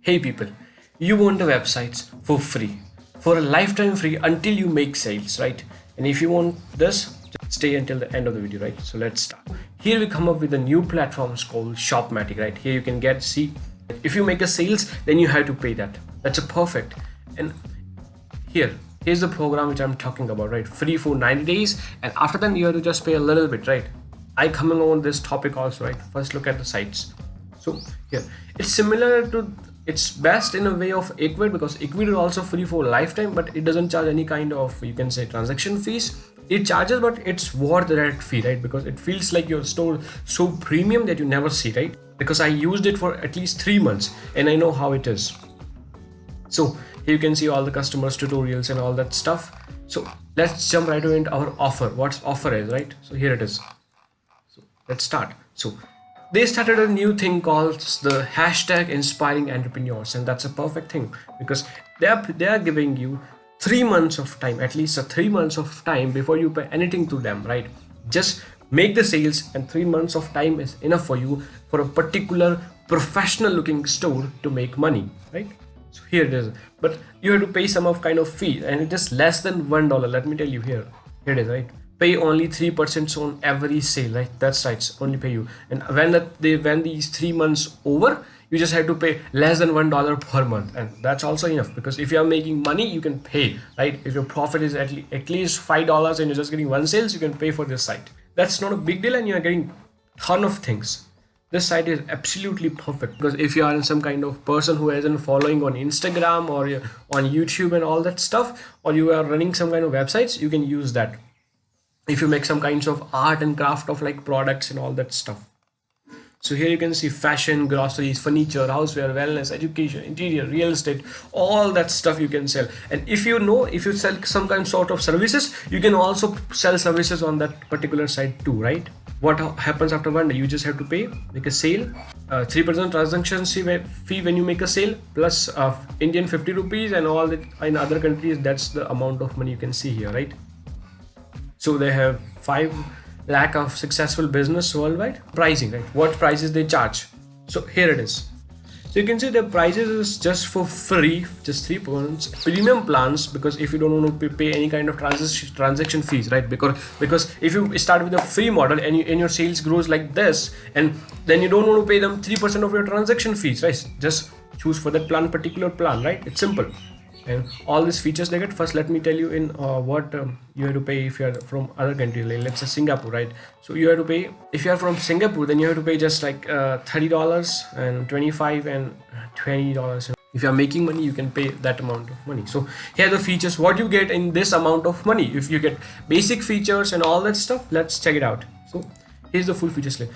Hey people, you want the websites for free, for a lifetime free until you make sales, right? And if you want this, just stay until the end of the video, right? So let's start. Here we come up with a new platform called Shopmatic, right? Here you can see if you make a sales, then you have to pay that. That's a perfect. And here's the program which I'm talking about, right? Free for 90 days, and after that you have to just pay a little bit, right? I coming on this topic also, right? First look at the sites. So here it's similar to, it's best in a way of Equid, because Equid is also free for lifetime, but it doesn't charge any kind of, you can say, transaction fees. It charges, but it's worth that fee, right? Because it feels like your store so premium that you never see, right? Because I used it for at least 3 months and I know how it is. So here you can see all the customers tutorials and all that stuff. So let's jump right into our offer. What offer is, right? So here it is. So let's start. So they started a new thing called the hashtag inspiring entrepreneurs, and that's a perfect thing because they are giving you 3 months of time, at least 3 months of time before you pay anything to them, right? Just make the sales and 3 months of time is enough for you for a particular professional looking store to make money, right? So here it is, but you have to pay some of kind of fee, and it is less than $1. Let me tell you here it is, right? Pay only 3% on every sale, right? That's right, it's only pay you. And when these 3 months over, you just have to pay less than $1 per month, and that's also enough, because if you are making money, you can pay, right? If your profit is at least $5 and you're just getting one sales, you can pay for this site. That's not a big deal, and you're getting ton of things. This site is absolutely perfect, because if you are some kind of person who isn't following on Instagram or on YouTube and all that stuff, or you are running some kind of websites, you can use that. If you make some kinds of art and craft of like products and all that stuff. So here you can see fashion, groceries, furniture, houseware, wellness, education, interior, real estate, all that stuff you can sell. And if you sell some kind sort of services, you can also sell services on that particular site too, right? What happens after 1 day? You just have to pay, make a sale, 3% transaction fee when you make a sale, plus Indian 50 rupees, and all that. In other countries, that's the amount of money you can see here, right? So they have 5 lakh of successful business worldwide. Pricing, right? What prices they charge? So here it is. So you can see the prices is just for free, just 3 points. Premium plans, because if you don't want to pay any kind of transaction fees, right? Because if you start with a free model and your sales grows like this, and then you don't want to pay them 3% of your transaction fees, right? Just choose for that particular plan, right? It's simple. And all these features they get. First, let me tell you in what you have to pay if you are from other countries, like let's say Singapore, right? So you have to pay, if you are from Singapore, then you have to pay just like $30 and $25 and $20. If you are making money, you can pay that amount of money. So here are the features, what you get in this amount of money. If you get basic features and all that stuff, let's check it out. So here's the full features list.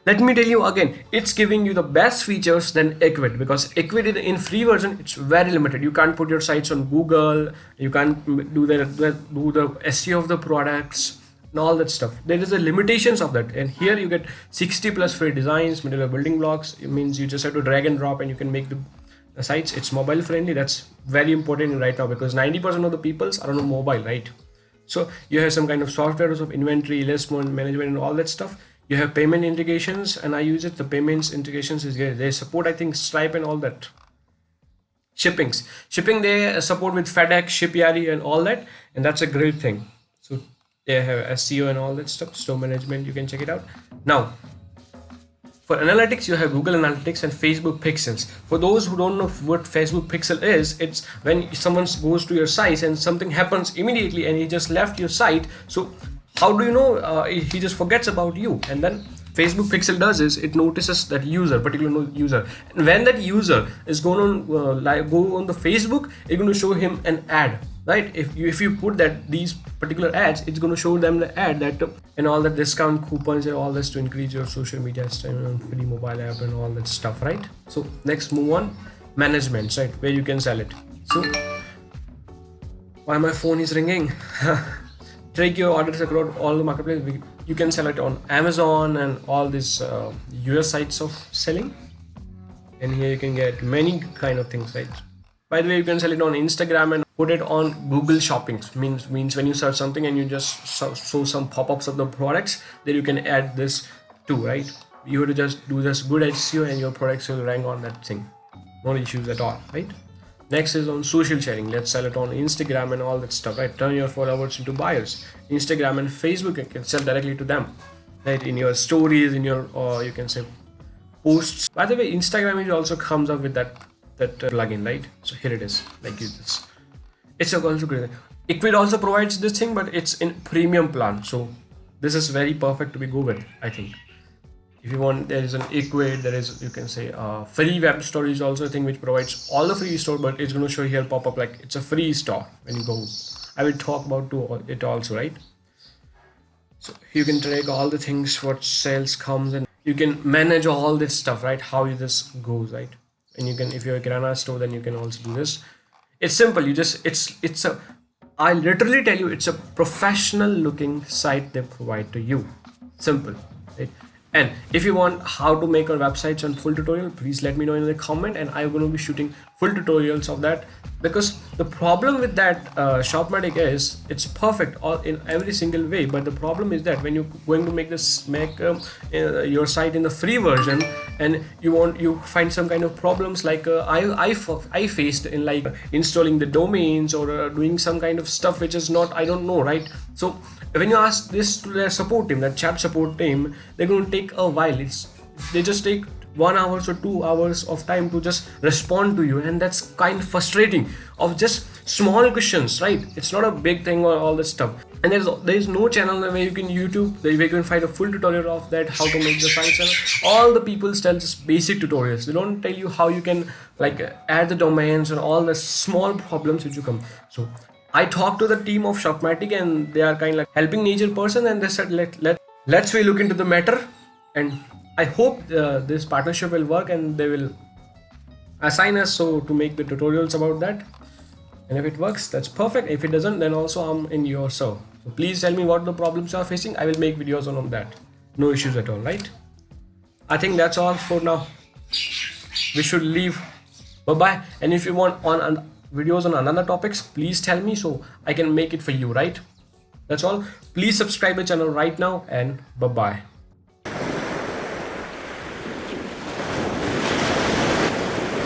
Let me tell you again, it's giving you the best features than Equid, because Equid in free version, it's very limited. You can't put your sites on Google, you can't do the SEO of the products and all that stuff. There is the limitations of that, and here you get 60 plus free designs, material building blocks. It means you just have to drag and drop and you can make the sites. It's mobile friendly. That's very important right now, because 90% of the peoples are on mobile, right? So you have some kind of software of inventory, list management and all that stuff. You have payment integrations, and I use it. The payments integrations is great. They support, I think, Stripe and all that. Shipping they support with FedEx, Shipyari and all that, and that's a great thing. So they have SEO and all that stuff, store management, you can check it out. Now, for analytics, you have Google Analytics and Facebook Pixels. For those who don't know what Facebook Pixel is, it's when someone goes to your site and something happens immediately and he just left your site. So how do you know he just forgets about you? And then Facebook Pixel does is it notices that particular user, and when that user is going on go on the Facebook, it's going to show him an ad, right? If you put that these particular ads, it's going to show them the ad that and all the discount coupons and all this to increase your social media time, free mobile app and all that stuff, right? So next, move on, management, right, where you can sell it. So why my phone is ringing? Track your orders across all the marketplace. You can sell it on Amazon and all these US sites of selling, and here you can get many kind of things, right? By the way, you can sell it on Instagram and put it on Google Shopping. Means when you search something and you just show some pop-ups of the products, then you can add this too, right? You have to just do this good SEO and your products will rank on that thing. no issues at all, right? Next is on social sharing. Let's sell it on Instagram and all that stuff, right? Turn your followers into buyers. Instagram and Facebook, you can sell directly to them, right? In your stories, in your, or you can say posts. By the way, Instagram it also comes up with that plugin, right? So here it is, like this. It's also great. Equid also provides this thing, but it's in premium plan. So this is very perfect to be go with, I think. If you want, there is an Equid, there is, you can say, free web store is also a thing which provides all the free store, but it's going to show here pop up like it's a free store when you go. I will talk about it also, right? So you can track all the things, what sales comes, and you can manage all this stuff, right? How this goes, right? And you can, if you're a kirana store, then you can also do this. It's simple. You just, I literally tell you, it's a professional looking site they provide to you. Simple, right? And if you want how to make your websites on full tutorial, please let me know in the comment, and I'm going to be shooting full tutorials of that, because the problem with that Shopmatic is it's perfect all in every single way, but the problem is that when you're going to make your site in the free version, and you find some kind of problems like I faced in like installing the domains or doing some kind of stuff which is not, I don't know, right? So when you ask this to their support team, that chat support team, they're going to take a while. They just take 1 hour or 2 hours of time to just respond to you, and that's kind of frustrating of just small questions, right? It's not a big thing or all this stuff. And there is no channel where you can where you can find a full tutorial of that, how to make the site channel. All the people tell just basic tutorials. They don't tell you how you can like add the domains and all the small problems which you come. So I talked to the team of Shopmatic, and they are kind of like helping nature person, and they said let's we look into the matter, and I hope this partnership will work, and they will assign us so to make the tutorials about that. And if it works, that's perfect. If it doesn't, then also I'm in your serve. So please tell me what the problems you are facing. I will make videos on that. No issues at all, right? I think that's all for now. We should leave. Bye bye. And if you want videos on another topics, please tell me so I can make it for you, right? That's all. Please subscribe the channel right now, and bye bye.